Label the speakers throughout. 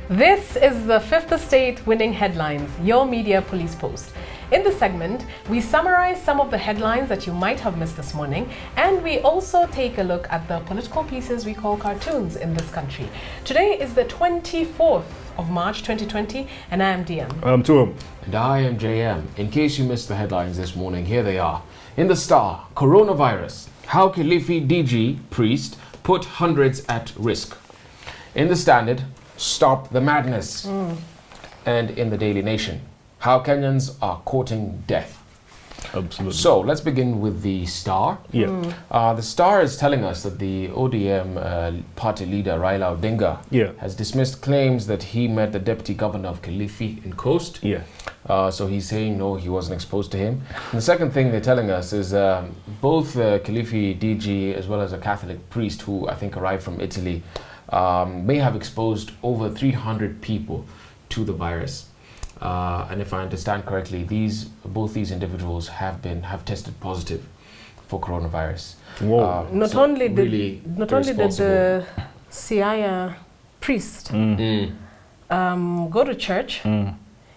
Speaker 1: This is the Fifth Estate Winning Headlines, your media police post. In this segment, we summarize some of the headlines that you might have missed this morning, and we also take a look at the political pieces we call cartoons in this country. Today is the 24th of March 2020, and I am DM.
Speaker 2: I'm Tuum.
Speaker 3: And I am JM. In case you missed the headlines this morning, here they are. In the Star, coronavirus. How Kilifi DG priest put hundreds at risk. In the Standard, stop the madness. And in the Daily Nation, how Kenyans are courting death.
Speaker 2: Absolutely.
Speaker 3: So let's begin with the Star.
Speaker 2: Yeah.
Speaker 3: The Star is telling us that the ODM party leader Raila Odinga has dismissed claims that he met the deputy governor of Kilifi in Coast.
Speaker 2: Yeah.
Speaker 3: So he's saying no, he wasn't exposed to him. And the second thing they're telling us is both Kilifi DG as well as a Catholic priest who I think arrived from Italy may have exposed over 300 people to the virus. And if I understand correctly, both these individuals have tested positive for coronavirus.
Speaker 2: Whoa.
Speaker 1: Not
Speaker 3: so
Speaker 1: only
Speaker 3: really
Speaker 1: did the Siaya priest go to church,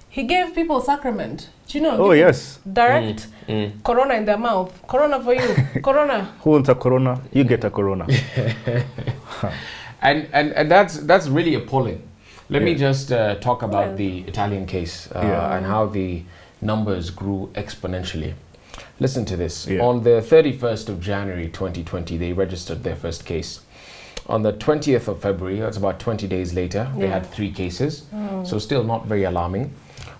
Speaker 1: he gave people sacrament. Do you know?
Speaker 2: Oh, yes.
Speaker 1: Direct corona in their mouth. Corona for you. Corona.
Speaker 2: Who wants a corona? You get a corona.
Speaker 3: and that's really appalling. Let me just talk about the Italian case and how the numbers grew exponentially. Listen to this.
Speaker 2: Yeah.
Speaker 3: On the 31st of January 2020, they registered their first case. On the 20th of February, that's about 20 days later, they had 3 cases. So still not very alarming.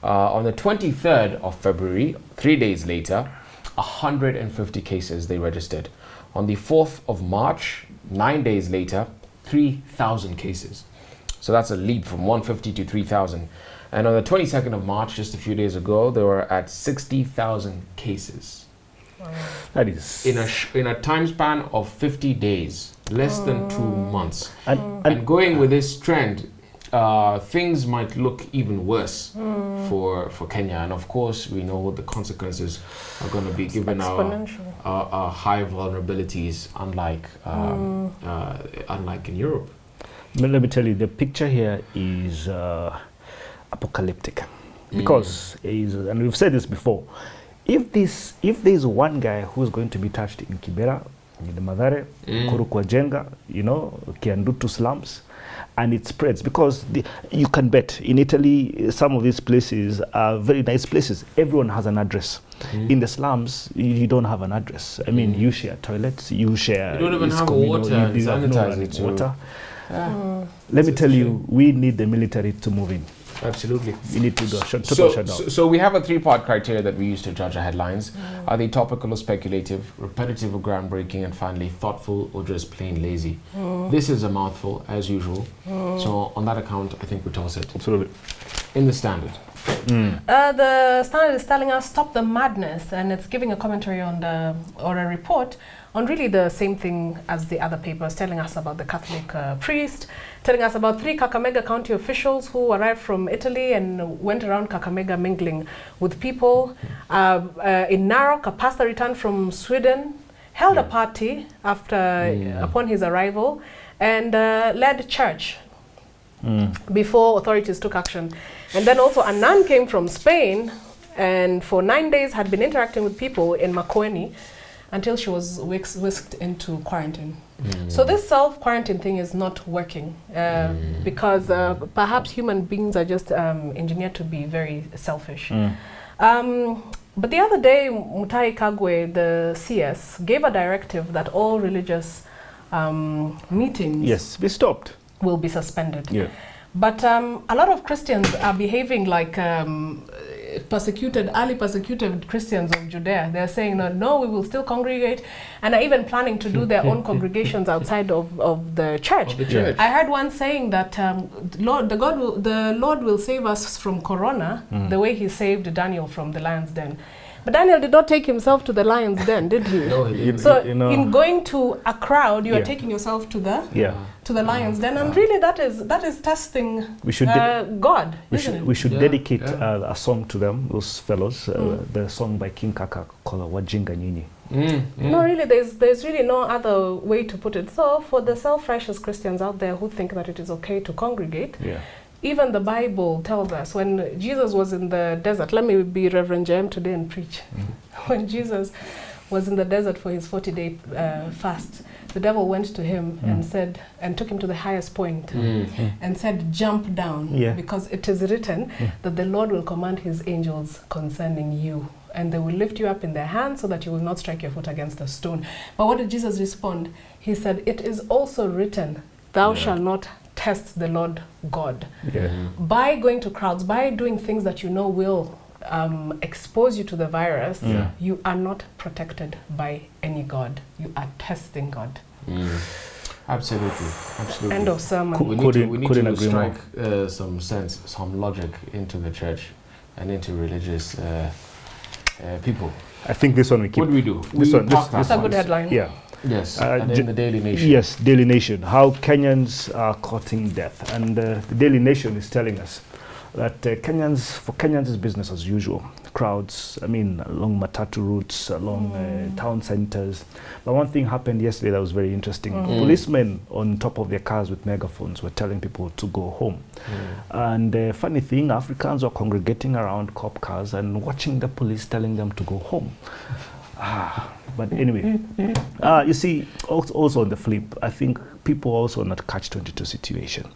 Speaker 3: On the 23rd of February, 3 days later, 150 cases they registered. On the 4th of March, 9 days later, 3,000 cases. So that's a leap from 150 to 3,000. And on the 22nd of March, just a few days ago, they were at 60,000 cases.
Speaker 2: That is...
Speaker 3: In a time span of 50 days, less than 2 months.
Speaker 2: And
Speaker 3: going with this trend, things might look even worse for Kenya. And of course, we know what the consequences are going to be given our high vulnerabilities, unlike in Europe.
Speaker 2: let me tell you, the picture here is apocalyptic. Because, and we've said this before, if there's one guy who's going to be touched in Kibera, in the Madare, Kurukwa Jenga, Kiandutu slums, and it spreads, because you can bet in Italy, some of these places are very nice places. Everyone has an address. In the slums, you don't have an address. I mean, you share toilets, you share...
Speaker 3: You don't even have water and
Speaker 2: water. Let me tell you, we need the military to move in.
Speaker 3: Absolutely.
Speaker 2: We need to do a total shutdown.
Speaker 3: So we have a 3-part criteria that we use to judge our headlines. Are they topical or speculative, repetitive or groundbreaking, and finally thoughtful or just plain lazy? This is a mouthful, as usual. So on that account, I think we toss it.
Speaker 2: Absolutely.
Speaker 3: In the Standard.
Speaker 1: The Standard is telling us stop the madness, and it's giving a commentary on or a report on really the same thing as the other papers, telling us about the Catholic priest, telling us about 3 Kakamega County officials who arrived from Italy and went around Kakamega mingling with people. In Narok, a pastor returned from Sweden, held a party upon his arrival, and led church before authorities took action. And then also a nun came from Spain and for 9 days had been interacting with people in Makueni until she was whisked into quarantine. So this self-quarantine thing is not working because perhaps human beings are just engineered to be very selfish. But the other day, Mutahi Kagwe, the CS, gave a directive that all religious meetings
Speaker 2: be stopped.
Speaker 1: Will be suspended. But a lot of Christians are behaving like early persecuted Christians of Judea. They're saying, no, we will still congregate, and are even planning to do their own congregations outside of the church. I heard one saying that the Lord will save us from corona the way he saved Daniel from the lion's den. But Daniel did not take himself to the lion's den, did he?
Speaker 3: No, he didn't.
Speaker 1: So in going to a crowd, you are taking yourself to the lion's den, and really that is testing God.
Speaker 2: We should dedicate a song to them, those fellows. The song by King Kaka called Wajinga Nyinyi.
Speaker 1: No, really, there's really no other way to put it. So for the self-righteous Christians out there who think that it is okay to congregate, even the Bible tells us when Jesus was in the desert, let me be Reverend Jem today and preach. When Jesus was in the desert for his 40-day fast, the devil went to him and said, and took him to the highest point and said, jump down, because it is written that the Lord will command his angels concerning you, and they will lift you up in their hands so that you will not strike your foot against a stone. But what did Jesus respond? He said, it is also written, thou shalt not test the Lord God. By going to crowds, by doing things that you know will expose you to the virus, you are not protected by any God. You are testing God.
Speaker 3: Absolutely, absolutely.
Speaker 1: End of sermon.
Speaker 3: We need to strike some sense, some logic into the church and into religious people.
Speaker 2: I think this one we keep.
Speaker 3: What do we do?
Speaker 1: That's a good headline.
Speaker 2: Yeah.
Speaker 3: Yes, and then the Daily Nation.
Speaker 2: Yes, Daily Nation. How Kenyans are courting death. And the Daily Nation is telling us that for Kenyans is business as usual. Crowds, along matatu routes, along town centers. But one thing happened yesterday that was very interesting. Policemen on top of their cars with megaphones were telling people to go home. And the funny thing, Africans were congregating around cop cars and watching the police telling them to go home. But anyway, you see, also on the flip, I think people also not catch-22 situation,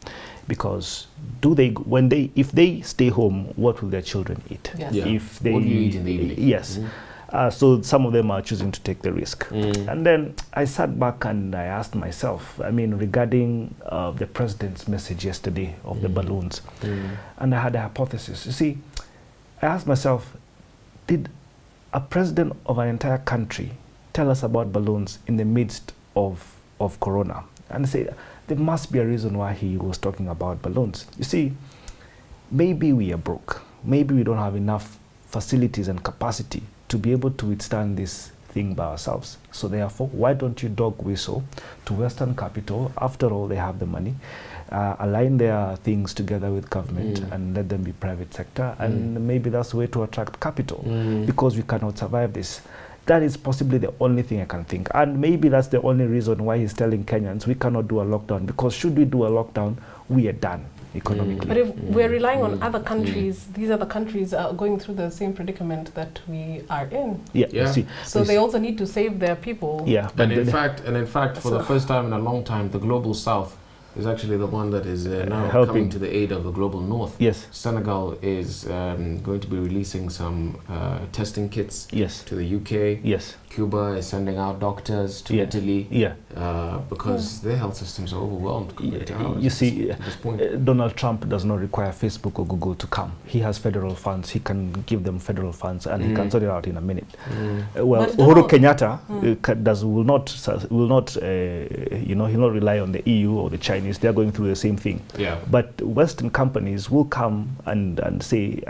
Speaker 2: because if they stay home, what will their children eat?
Speaker 1: Yes.
Speaker 3: Yeah.
Speaker 2: If they
Speaker 3: what do you eat in the evening?
Speaker 2: Yes. So some of them are choosing to take the risk. And then I sat back and I asked myself, regarding the president's message yesterday of the balloons, and I had a hypothesis. You see, I asked myself, did a president of an entire country tell us about balloons in the midst of Corona? And I say there must be a reason why he was talking about balloons. You see, maybe we are broke. Maybe we don't have enough facilities and capacity to be able to withstand this thing by ourselves. So therefore, why don't you dog whistle to Western capital? After all, they have the money. Align their things together with government and let them be private sector. And maybe that's the way to attract capital, because we cannot survive this. That is possibly the only thing I can think. And maybe that's the only reason why he's telling Kenyans we cannot do a lockdown, because should we do a lockdown, we are done economically.
Speaker 1: But if we're relying on other countries, these other countries are going through the same predicament that we are in.
Speaker 2: You see.
Speaker 1: So they also need to save their people.
Speaker 2: Yeah.
Speaker 3: And in fact, for the first time in a long time, the global south is actually the one that is now coming to the aid of the global north.
Speaker 2: Yes.
Speaker 3: Senegal is going to be releasing some testing kits to the UK.
Speaker 2: Yes.
Speaker 3: Cuba is sending out doctors to Italy. Because their health systems are overwhelmed compared to ours.
Speaker 2: You see,
Speaker 3: at this point.
Speaker 2: Donald Trump does not require Facebook or Google to come. He has federal funds. He can give them federal funds, and he can sort it out in a minute. Well, Uhuru Kenyatta will not he'll not rely on the EU or the Chinese. They are going through the same thing.
Speaker 3: Yeah.
Speaker 2: But Western companies will come and say,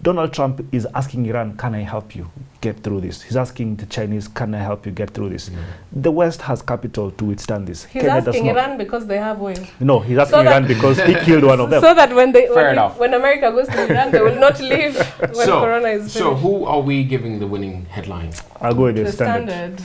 Speaker 2: Donald Trump is asking Iran, can I help you get through this? He's asking the Chinese, can I help you get through this? The West has capital to withstand this.
Speaker 1: He's asking Iran because they have oil.
Speaker 2: No, he's asking Iran because he killed one of them.
Speaker 1: So that when America goes to Iran, they will not leave when Corona is finished.
Speaker 3: So who are we giving the winning headline?
Speaker 2: I'll go with the
Speaker 1: Standard.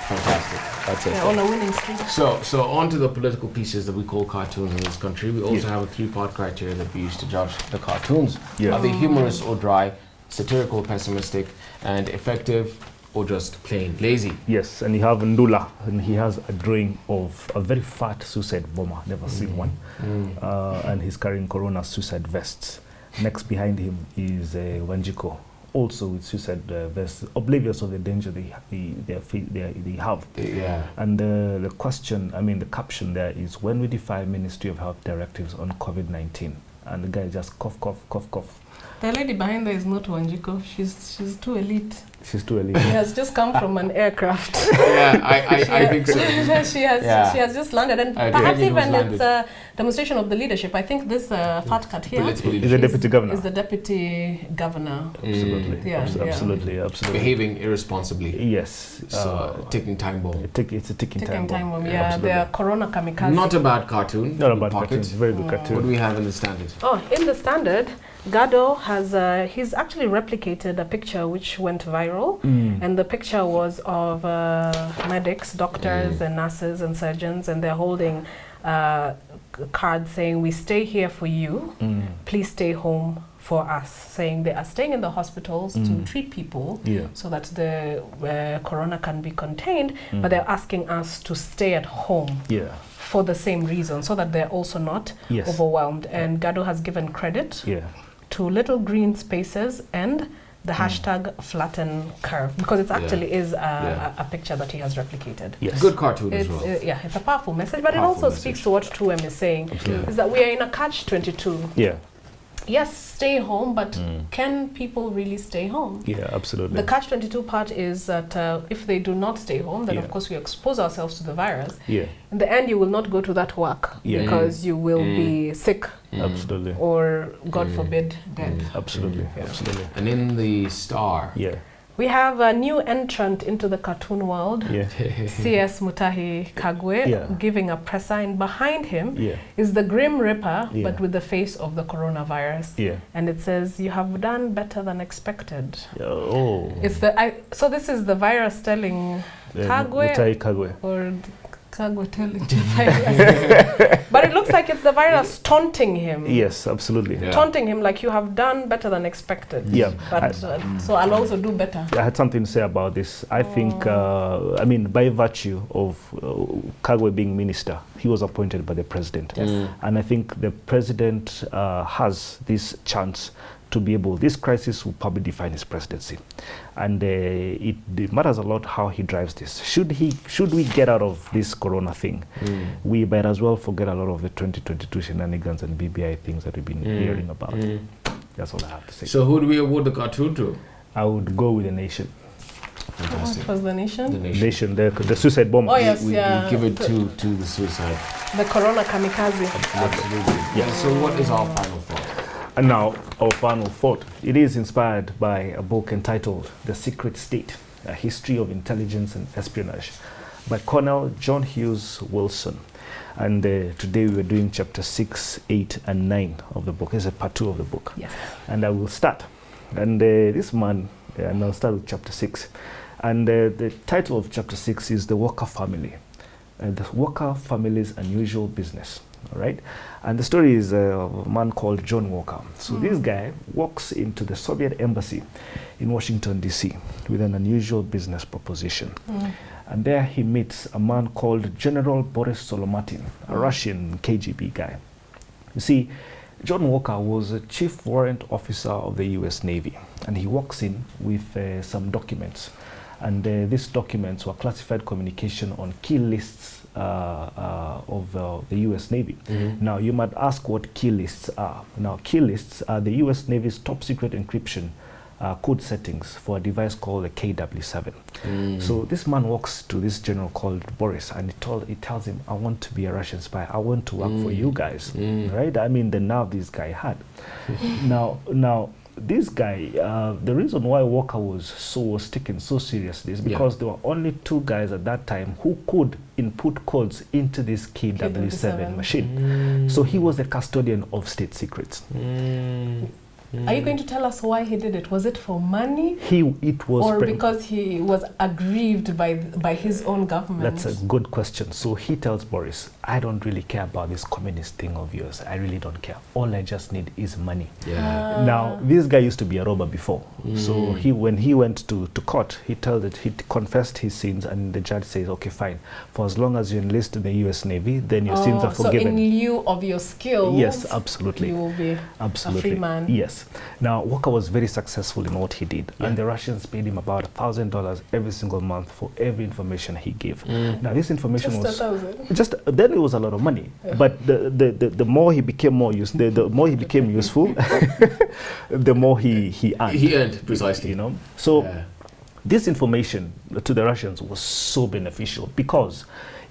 Speaker 3: Fantastic. That's it.
Speaker 1: On a winning streak.
Speaker 3: So on to the political pieces that we call cartoons in this country. We also have a three-part criteria that we use to judge the cartoons. Are they humorous or dry, satirical, pessimistic, and effective, or just plain lazy?
Speaker 2: Yes, and you have Ndula, and he has a drawing of a very fat suicide bomber, never seen one. And he's carrying Corona suicide vests. Next behind him is Wanjiko, also with suicide vests, oblivious of the danger they have. And the question, the caption there is, when we defy Ministry of Health directives on COVID-19, and the guy just cough, cough, cough, cough.
Speaker 1: The lady behind there is not Wanjiko. She's too elite.
Speaker 2: She's too elite.
Speaker 1: She has just come from an aircraft.
Speaker 3: I think so.
Speaker 1: She has just landed, and perhaps even it's a demonstration of the leadership. I think this fat cat here
Speaker 2: is the deputy governor.
Speaker 1: Is the deputy governor.
Speaker 2: Absolutely. Absolutely.
Speaker 3: Behaving irresponsibly.
Speaker 2: Yes.
Speaker 3: So ticking time bomb.
Speaker 2: It's a ticking time bomb.
Speaker 1: Yeah, they are Corona kamikaze.
Speaker 3: Not a bad cartoon.
Speaker 2: Not a bad cartoon. It's a very good cartoon.
Speaker 3: What do we have in the Standard?
Speaker 1: In the Standard, Gado has he's actually replicated a picture which went viral, and the picture was of medics, doctors, and nurses and surgeons, and they're holding cards saying, "We stay here for you. Please stay home for us," saying they are staying in the hospitals to treat people so that the corona can be contained, but they're asking us to stay at home for the same reason, so that they're also not overwhelmed. And Gado has given credit to little green spaces and the hashtag flatten curve, because it actually is a picture that he has replicated.
Speaker 3: Good cartoon as well.
Speaker 1: It's a powerful message, but it also speaks to what 2M is saying, is that we are in a catch-22. Yes, stay home, but can people really stay home?
Speaker 2: Absolutely.
Speaker 1: The catch-22 part is that if they do not stay home, then of course we expose ourselves to the virus. In the end, you will not go to that work because you will be sick.
Speaker 2: Absolutely.
Speaker 1: Or, God forbid, dead.
Speaker 2: Absolutely. Absolutely.
Speaker 3: And in the Star,
Speaker 1: we have a new entrant into the cartoon world, CS Mutahi Kagwe, giving a press sign. Behind him is the Grim Reaper, but with the face of the coronavirus. And it says, "You have done better than expected." It's so this is the virus telling Kagwe,
Speaker 2: Mutahi Kagwe.
Speaker 1: or Kagwe telling the virus. But it looks like it's the virus taunting him.
Speaker 2: Yes, absolutely.
Speaker 1: Taunting him like, "You have done better than expected." But so I'll also do better.
Speaker 2: I had something to say about this. I think, I mean, by virtue of Kagwe being minister, he was appointed by the president. And I think the president has this chance to be able, this crisis will probably define his presidency. And it matters a lot how he drives this. Should we get out of this corona thing, we might as well forget a lot of the 2022 shenanigans and BBI things that we've been hearing about. That's all I have to say.
Speaker 3: So who do we award the cartoon to?
Speaker 2: I would go with the nation.
Speaker 3: Fantastic.
Speaker 1: What was the nation?
Speaker 3: The nation.
Speaker 2: The suicide bomber.
Speaker 1: Oh yes,
Speaker 3: we give it to the suicide.
Speaker 1: The corona kamikaze.
Speaker 3: Absolutely. So what is our final thought?
Speaker 2: And now, our final thought. It is inspired by a book entitled The Secret State, A History of Intelligence and Espionage by Colonel John Hughes Wilson. And today we are doing chapter 6, 8, and 9 of the book. It's a part 2 of the book. And I will start. And this man, and I'll start with chapter 6. And the title of chapter 6 is The Walker Family. The Walker Family's Unusual Business. All right, and the story is a man called John Walker. So this guy walks into the Soviet embassy in Washington, D.C. with an unusual business proposition. And there he meets a man called General Boris Solomatin, a Russian KGB guy. You see, John Walker was a chief warrant officer of the U.S. Navy, and he walks in with some documents. And these documents were classified communication on key lists of the U.S. Navy. Now, you might ask what key lists are. Now, key lists are the U.S. Navy's top secret encryption code settings for a device called the KW7. So this man walks to this general called Boris, and he tells him, "I want to be a Russian spy. I want to work for you guys." Right? I mean, the nerve this guy had. Now, this guy, the reason why Walker was taken so seriously is because there were only 2 guys at that time who could input codes into this KW7 machine. So he was the custodian of state secrets.
Speaker 1: Are you going to tell us why he did it? Was it for money?
Speaker 2: It was,
Speaker 1: or because he was aggrieved by his own government?
Speaker 2: That's a good question. So he tells Boris, "I don't really care about this communist thing of yours. I really don't care. All I just need is money." Now, this guy used to be a robber before. So when he went to court, he confessed his sins, and the judge says, "Okay, fine. For as long as you enlist in the U.S. Navy, then your sins are forgiven."
Speaker 1: So in lieu of your skills,
Speaker 2: yes, absolutely,
Speaker 1: you will be a free man.
Speaker 2: Yes. Now, Walker was very successful in what he did, and the Russians paid him about $1,000 every single month for every information he gave. Now, this information then it was a lot of money. But the more he became the more he became useful, the more he earned.
Speaker 3: He earned, precisely.
Speaker 2: You know, so this information to the Russians was so beneficial because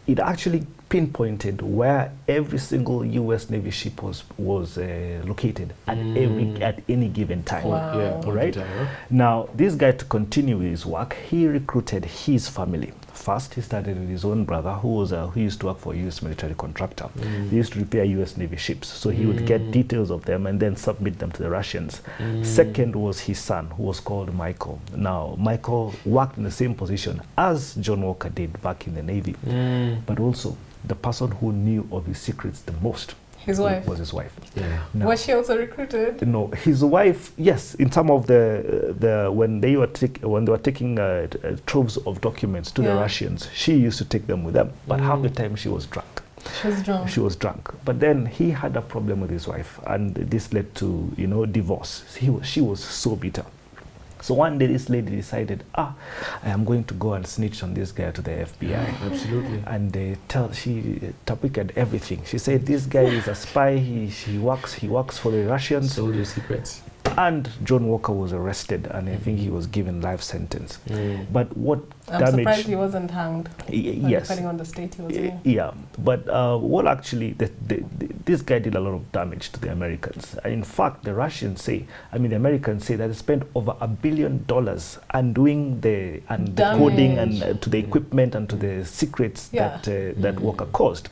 Speaker 2: it actually pinpointed where every single U.S. Navy ship was located at any given time.
Speaker 1: Wow.
Speaker 2: All right. Now, this guy, to continue his work, he recruited his family. First, he started with his own brother, who used to work for a U.S. military contractor. He used to repair U.S. Navy ships, so he would get details of them and then submit them to the Russians. Second was his son, who was called Michael. Now, Michael worked in the same position as John Walker did back in the Navy, but also the person who knew of his secrets the most
Speaker 1: His wife.
Speaker 2: was his wife.
Speaker 3: Yeah.
Speaker 2: Now,
Speaker 1: Was she also recruited?
Speaker 2: no, his wife, yes, in some of when they were taking troves of documents to the
Speaker 1: Yeah.
Speaker 2: Russians, she used to take them with them, but half the time she was drunk.
Speaker 1: She was drunk.
Speaker 2: She was drunk. But then he had a problem with his wife, and this led to, divorce. She was so bitter. So one day this lady decided, I am going to go and snitch on this guy to the FBI.
Speaker 3: Absolutely.
Speaker 2: And she topicked everything. She said, this guy is a spy. He works for the Russians.
Speaker 3: Sold your secrets.
Speaker 2: And John Walker was arrested, and I think he was given life sentence. But what
Speaker 1: I'm
Speaker 2: damage?
Speaker 1: surprised he wasn't hanged.
Speaker 2: Yes.
Speaker 1: Depending on the state he was in.
Speaker 2: Yeah, but what actually, this guy did a lot of damage to the Americans. In fact, the Americans say that they spent over $1 billion undoing the coding and to the equipment and to the secrets that Walker caused.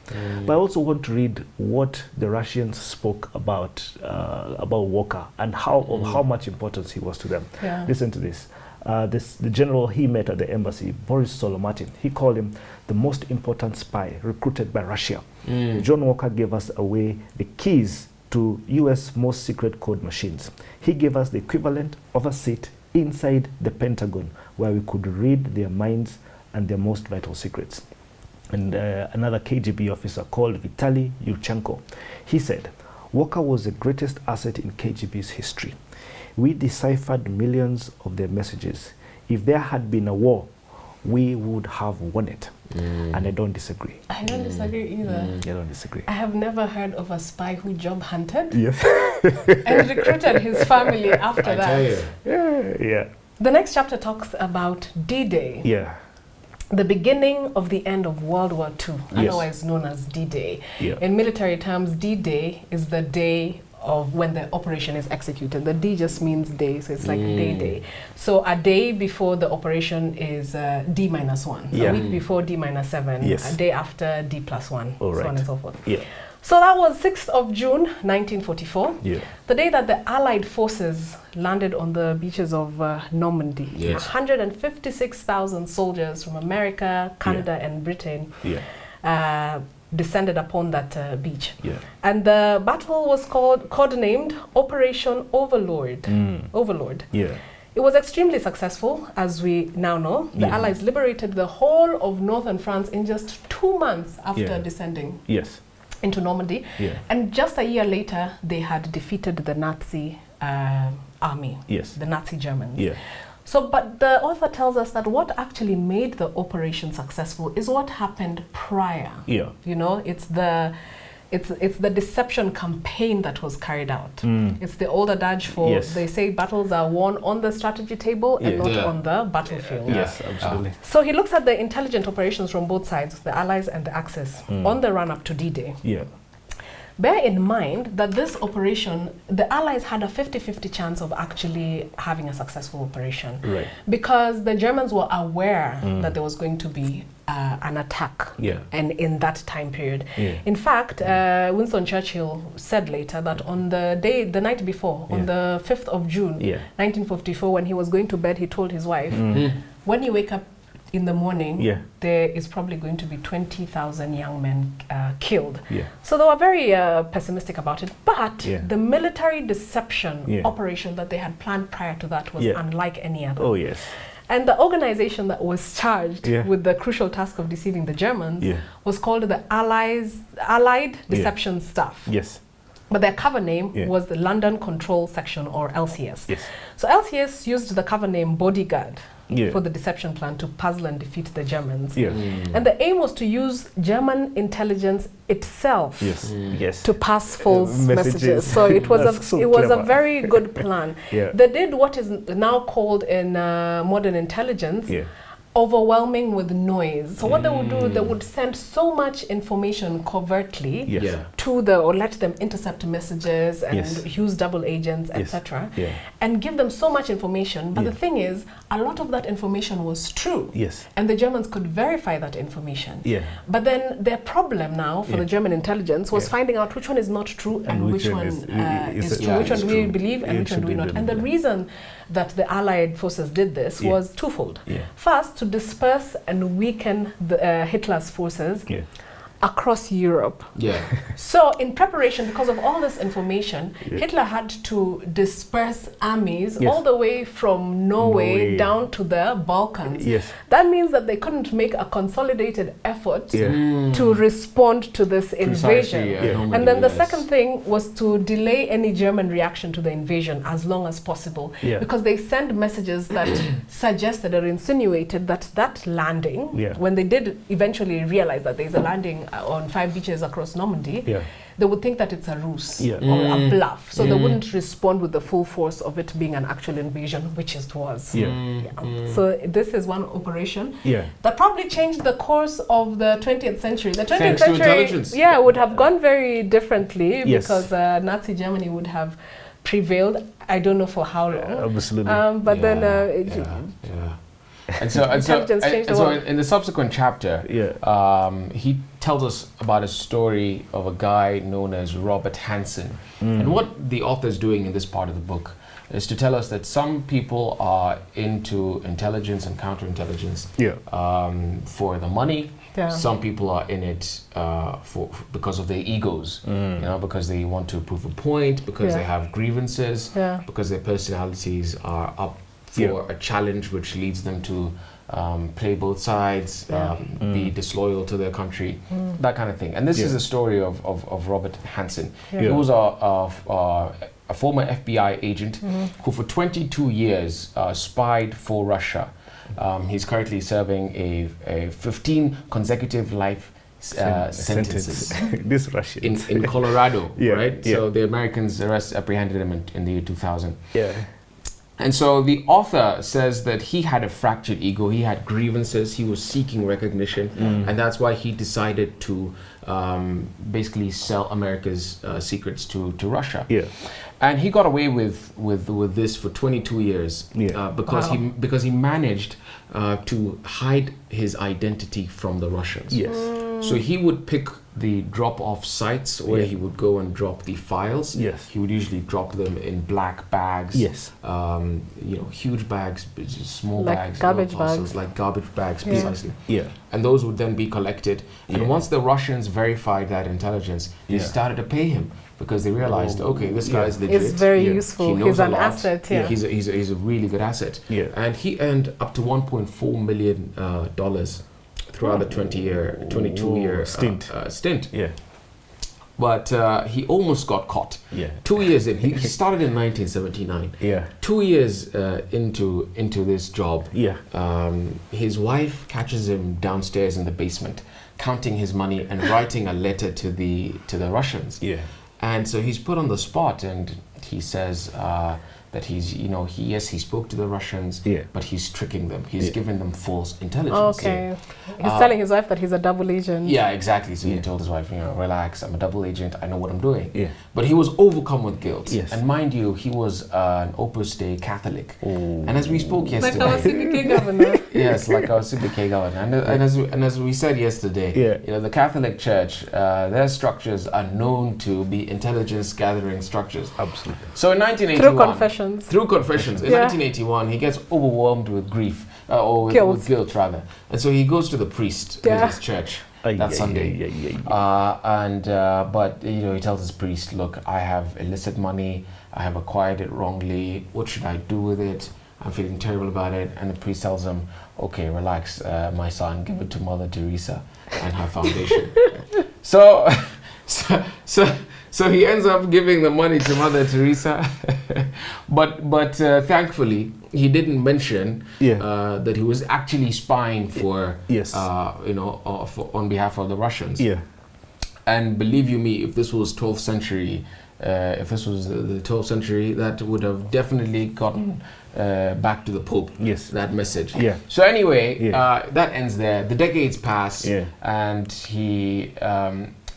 Speaker 2: But I also want to read what the Russians spoke about Walker and how much importance he was to them.
Speaker 1: Yeah.
Speaker 2: Listen to this. The general he met at the embassy, Boris Solomatin, he called him the most important spy recruited by Russia. John Walker gave us away the keys to U.S. most secret code machines. He gave us the equivalent of a seat inside the Pentagon where we could read their minds and their most vital secrets. And another KGB officer called Vitaly Yurchenko, he said, Walker was the greatest asset in KGB's history. We deciphered millions of their messages. If there had been a war, we would have won it. And I don't disagree.
Speaker 1: I don't disagree either.
Speaker 2: I don't disagree.
Speaker 1: I have never heard of a spy who job hunted
Speaker 2: Yes.
Speaker 1: and recruited his family after
Speaker 3: I
Speaker 1: that.
Speaker 3: tell you.
Speaker 2: Yeah.
Speaker 1: The next chapter talks about D-Day,
Speaker 2: Yeah.
Speaker 1: the beginning of the end of World War II,
Speaker 2: Yes.
Speaker 1: otherwise known as D-Day.
Speaker 2: Yeah.
Speaker 1: In military terms, D-Day is the day of when the operation is executed. The D just means day, so it's like day. So a day before the operation is D-1,
Speaker 2: Yeah.
Speaker 1: a week before D-7,
Speaker 2: Yes.
Speaker 1: a day after D+1,
Speaker 2: All
Speaker 1: so
Speaker 2: right.
Speaker 1: on and so forth.
Speaker 2: Yeah.
Speaker 1: So that was 6th of June, 1944,
Speaker 2: Yeah.
Speaker 1: the day that the Allied forces landed on the beaches of Normandy.
Speaker 3: Yes.
Speaker 1: 156,000 soldiers from America, Canada, and Britain descended upon that beach.
Speaker 2: Yeah.
Speaker 1: And the battle was codenamed Operation Overlord. Overlord.
Speaker 2: Yeah.
Speaker 1: It was extremely successful, as we now know. The
Speaker 2: Yeah.
Speaker 1: Allies liberated the whole of northern France in just 2 months after descending
Speaker 2: Yes.
Speaker 1: into Normandy.
Speaker 2: Yeah.
Speaker 1: And just a year later, they had defeated the Nazi army,
Speaker 2: Yes.
Speaker 1: the Nazi Germans.
Speaker 2: Yeah.
Speaker 1: So, but the author tells us that what actually made the operation successful is what happened prior.
Speaker 2: Yeah.
Speaker 1: You know, it's the deception campaign that was carried out. It's the old adage they say battles are won on the strategy table and not on the battlefield.
Speaker 2: Yes, absolutely.
Speaker 1: So he looks at the intelligent operations from both sides, the Allies and the Axis, on the run-up to D-Day.
Speaker 2: Yeah.
Speaker 1: Bear in mind that this operation, the Allies had a 50-50 chance of actually having a successful operation.
Speaker 2: Right.
Speaker 1: Because the Germans were aware that there was going to be an attack and in that time period.
Speaker 2: Yeah.
Speaker 1: In fact, Winston Churchill said later that on the night before, on the 5th of June, 1944, when he was going to bed, he told his wife, when you wake up in the morning, there is probably going to be 20,000 young men killed.
Speaker 2: Yeah.
Speaker 1: So they were very pessimistic about it. But the military deception operation that they had planned prior to that was unlike any other.
Speaker 2: Oh, yes.
Speaker 1: And the organization that was charged with the crucial task of deceiving the Germans was called the Allied Deception Staff.
Speaker 2: Yes.
Speaker 1: But their cover name was the London Control Section, or LCS.
Speaker 2: Yes.
Speaker 1: So LCS used the cover name Bodyguard for the deception plan to puzzle and defeat the Germans. And the aim was to use German intelligence itself to pass false messages. So it was a very good plan. They did what is now called in modern intelligence overwhelming with noise. So what they would do, they would send so much information covertly to or let them intercept messages and use double agents, etc. And give them so much information. But the thing is, a lot of that information was true. And the Germans could verify that information. But then their problem now for the German intelligence was finding out which one is not true and which one is true. Which one do we believe and which one do we not. And the reason that the Allied forces did this was twofold. First, to disperse and weaken Hitler's forces. across Europe.
Speaker 3: Yeah.
Speaker 1: So in preparation, because of all this information, Hitler had to disperse armies all the way from Norway down to the Balkans.
Speaker 2: Yes.
Speaker 1: That means that they couldn't make a consolidated effort to respond to this invasion. And then the second thing was to delay any German reaction to the invasion as long as possible, because they sent messages that suggested or insinuated that that landing, when they did eventually realize that there's a landing on 5 beaches across Normandy, they would think that it's a ruse or a bluff. So they wouldn't respond with the full force of it being an actual invasion, which it was. So this is one operation that probably changed the course of the 20th century. The 20th century would have gone very differently because Nazi Germany would have prevailed. I don't know for how long.
Speaker 2: Absolutely.
Speaker 1: But then
Speaker 3: And so in the subsequent chapter, he tells us about a story of a guy known as Robert Hansen. And what the author is doing in this part of the book is to tell us that some people are into intelligence and counterintelligence for the money. Some people are in it because of their egos, you know, because they want to prove a point, because they have grievances, because their personalities are up for a challenge which leads them to play both sides, be disloyal to their country, that kind of thing. And this is the story of Robert Hansen. He was a former FBI agent who for 22 years spied for Russia. He's currently serving a 15 consecutive life sentences
Speaker 2: this Russian
Speaker 3: in Colorado, right? So the Americans apprehended him in the year 2000. And so the author says that he had a fractured ego, he had grievances, he was seeking recognition, and that's why he decided to basically sell America's secrets to Russia. And he got away with this for 22 years because he managed to hide his identity from the Russians. So he would pick the drop-off sites where he would go and drop the files. He would usually drop them in black bags. You know, huge bags, small
Speaker 1: like
Speaker 3: bags,
Speaker 1: garbage
Speaker 3: parcels,
Speaker 1: bags.
Speaker 3: like garbage bags, precisely. And those would then be collected. And once the Russians verified that intelligence, they started to pay him because they realized, okay, this guy is legit.
Speaker 1: It's very useful.
Speaker 3: He knows
Speaker 1: He's an
Speaker 3: a lot.
Speaker 1: asset.
Speaker 3: He's a really good asset. And he earned up to $1.4 million throughout the 22-year stint. But he almost got caught. 2 years in, he started in 1979. 2 years into this job, his wife catches him downstairs in the basement, counting his money and writing a letter to the Russians. And so he's put on the spot, and he says that he's, you know, he spoke to the Russians, but he's tricking them. He's giving them false intelligence.
Speaker 1: He's telling his wife that he's a double agent.
Speaker 3: Exactly. So he told his wife, you know, relax, I'm a double agent, I know what I'm doing. But he was overcome with guilt. And mind you, he was an Opus Dei Catholic. And as we spoke yesterday,
Speaker 1: like our CBK governor.
Speaker 3: Yes, like our CBK governor. And as we said yesterday, you know, the Catholic Church, their structures are known to be intelligence gathering structures.
Speaker 2: Absolutely.
Speaker 3: So in 1981,
Speaker 1: Through confessions.
Speaker 3: In 1981, he gets overwhelmed with grief, or with guilt rather. And so he goes to the priest in his church that Sunday. But you know, he tells his priest, look, I have illicit money, I have acquired it wrongly, what should I do with it? I'm feeling terrible about it. And the priest tells him, okay, relax, my son, give it to Mother Teresa and her foundation. So he ends up giving the money to Mother Teresa, but thankfully he didn't mention that he was actually spying for on behalf of the Russians. And believe you me, if this was 12th century, if this was the 12th century, that would have definitely gotten back to the Pope. That message. So anyway, that ends there. The decades pass, and he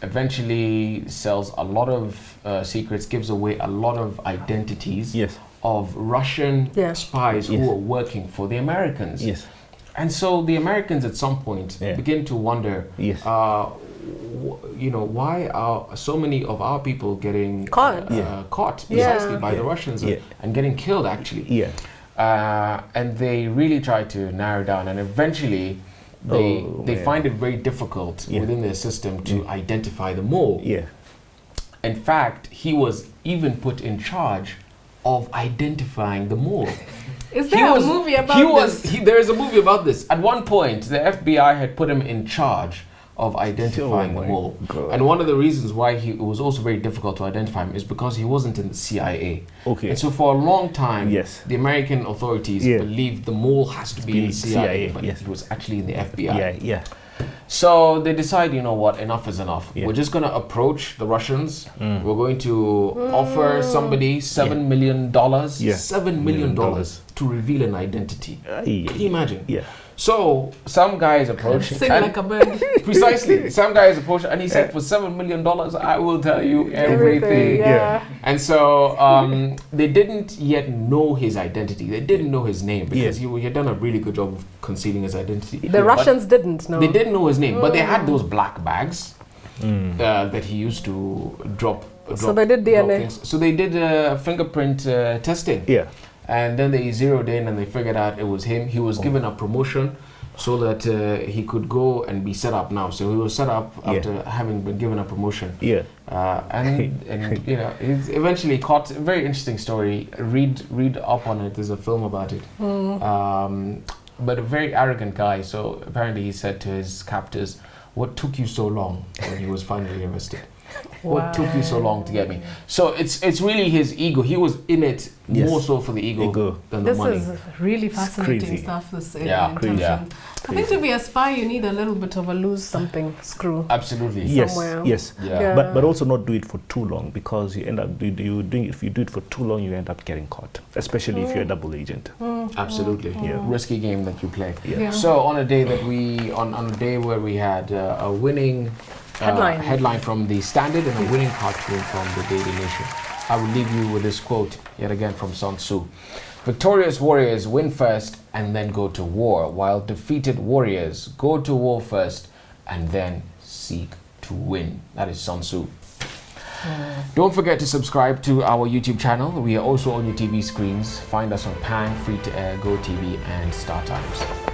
Speaker 3: eventually sells a lot of secrets, gives away a lot of identities of Russian spies who are working for the Americans. And so the Americans at some point begin to wonder, you know, why are so many of our people getting caught precisely by the Russians and getting killed actually. And they really try to narrow down, and eventually they find it very difficult within their system to identify the mole.
Speaker 2: Yeah.
Speaker 3: In fact, he was even put in charge of identifying the mole.
Speaker 1: Is there a movie about this?
Speaker 3: There is a movie about this. At one point, the FBI had put him in charge of identifying the mole.
Speaker 2: God.
Speaker 3: And one of the reasons why it was also very difficult to identify him is because he wasn't in the CIA.
Speaker 2: Okay.
Speaker 3: And so for a long time, the American authorities
Speaker 2: Yeah.
Speaker 3: believed the mole has to be in the CIA, but
Speaker 2: yes.
Speaker 3: it was actually in the FBI.
Speaker 2: Yeah, yeah.
Speaker 3: So they decide, you know what, enough is enough.
Speaker 2: Yeah.
Speaker 3: We're just going to approach the Russians. We're going to offer somebody $7 million, $7 million to reveal an identity. Can you imagine?
Speaker 2: Yeah.
Speaker 3: So some guys approached
Speaker 1: Sing like a bird.
Speaker 3: Precisely. Some guys approached and he said, for $7 million, I will tell you everything.
Speaker 1: Yeah.
Speaker 3: And so they didn't yet know his identity. They didn't know his name because he had done a really good job of concealing his identity.
Speaker 1: The Russians didn't know.
Speaker 3: They didn't know his name, but they had those black bags that he used to drop.
Speaker 1: So they did DNA.
Speaker 3: Things. So they did fingerprint testing.
Speaker 2: Yeah.
Speaker 3: And then they zeroed in and they figured out it was him. He was given a promotion so that he could go and be set up now. So he was set up after having been given a promotion.
Speaker 2: Yeah.
Speaker 3: And you know, he's eventually caught. A very interesting story. Read up on it. There's a film about it. But a very arrogant guy. So apparently he said to his captors, "What took you so long?" when he was finally arrested. What took you so long to get me? So it's really his ego. He was in it more so for the ego than the money.
Speaker 1: This is really fascinating
Speaker 2: crazy.
Speaker 1: stuff. This
Speaker 3: crazy.
Speaker 1: I think to be a spy, you need a little bit of a loose something screw.
Speaker 3: Absolutely.
Speaker 1: Somewhere.
Speaker 2: Yes.
Speaker 3: Yeah.
Speaker 2: But also not do it for too long, because you end up doing if you do it for too long, you end up getting caught, especially if you're a double agent.
Speaker 3: Absolutely.
Speaker 2: Yeah.
Speaker 3: Risky game that you play.
Speaker 2: Yeah.
Speaker 3: So on a day that on a day where we had a winning headline from the Standard and a winning cartoon from the Daily Nation, I will leave you with this quote yet again from Sun Tzu. Victorious warriors win first and then go to war, while defeated warriors go to war first and then seek to win. That is Sun Tzu. Don't forget to subscribe to our YouTube channel. We are also on your TV screens. Find us on Pan, Free to Air, Go TV, and Star Times.